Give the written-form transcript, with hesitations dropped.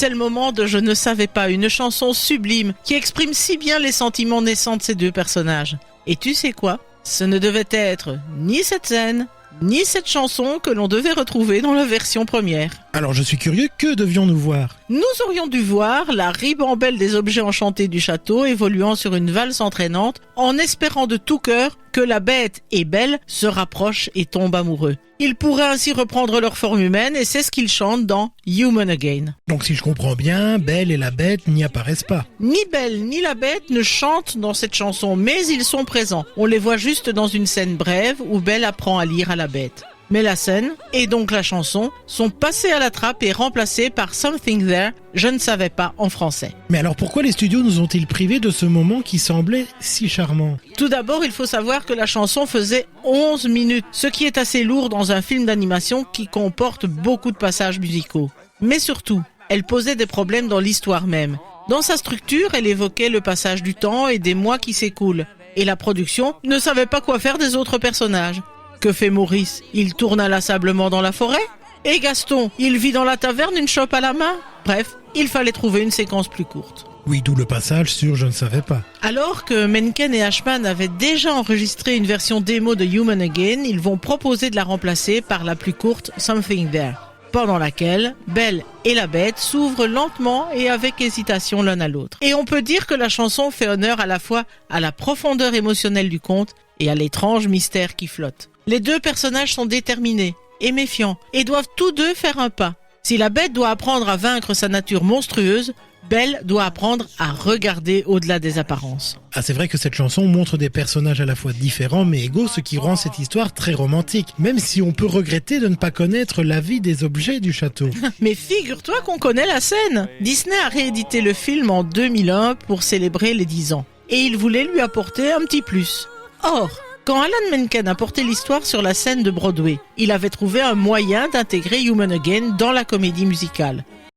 C'est le moment de Je ne savais pas, une chanson sublime qui exprime si bien les sentiments naissants de ces deux personnages. Et tu sais quoi ? Ce ne devait être ni cette scène, ni cette chanson que l'on devait retrouver dans la version première. Alors je suis curieux, que devions-nous voir ? Nous aurions dû voir la ribambelle des objets enchantés du château évoluant sur une valse entraînante en espérant de tout cœur que la bête et Belle se rapprochent et tombent amoureux. Ils pourraient ainsi reprendre leur forme humaine et c'est ce qu'ils chantent dans Human Again. Donc si je comprends bien, Belle et la bête n'y apparaissent pas. Ni Belle ni la bête ne chantent dans cette chanson, mais ils sont présents. On les voit juste dans une scène brève où Belle apprend à lire à la bête. Mais la scène, et donc la chanson, sont passées à la trappe et remplacées par Something There, Je ne savais pas en français. Mais alors pourquoi les studios nous ont-ils privés de ce moment qui semblait si charmant ? Tout d'abord, il faut savoir que la chanson faisait 11 minutes, ce qui est assez lourd dans un film d'animation qui comporte beaucoup de passages musicaux. Mais surtout, elle posait des problèmes dans l'histoire même. Dans sa structure, elle évoquait le passage du temps et des mois qui s'écoulent. Et la production ne savait pas quoi faire des autres personnages. Que fait Maurice ? Il tourne inlassablement dans la forêt ? Et Gaston, il vit dans la taverne une chope à la main ? Bref, il fallait trouver une séquence plus courte. Oui, d'où le passage sur Je ne savais pas. Alors que Menken et Ashman avaient déjà enregistré une version démo de Human Again, ils vont proposer de la remplacer par la plus courte Something There, pendant laquelle Belle et la bête s'ouvrent lentement et avec hésitation l'un à l'autre. Et on peut dire que la chanson fait honneur à la fois à la profondeur émotionnelle du conte et à l'étrange mystère qui flotte. Les deux personnages sont déterminés et méfiants et doivent tous deux faire un pas. Si la bête doit apprendre à vaincre sa nature monstrueuse, Belle doit apprendre à regarder au-delà des apparences. Ah, c'est vrai que cette chanson montre des personnages à la fois différents mais égaux, ce qui rend cette histoire très romantique, même si on peut regretter de ne pas connaître la vie des objets du château. Mais figure-toi qu'on connaît la scène. Disney a réédité le film en 2001 pour célébrer les 10 ans. Et il voulait lui apporter un petit plus. Or, quand Alan Menken a porté l'histoire sur la scène de Broadway, il avait trouvé un moyen d'intégrer Human Again dans la comédie musicale.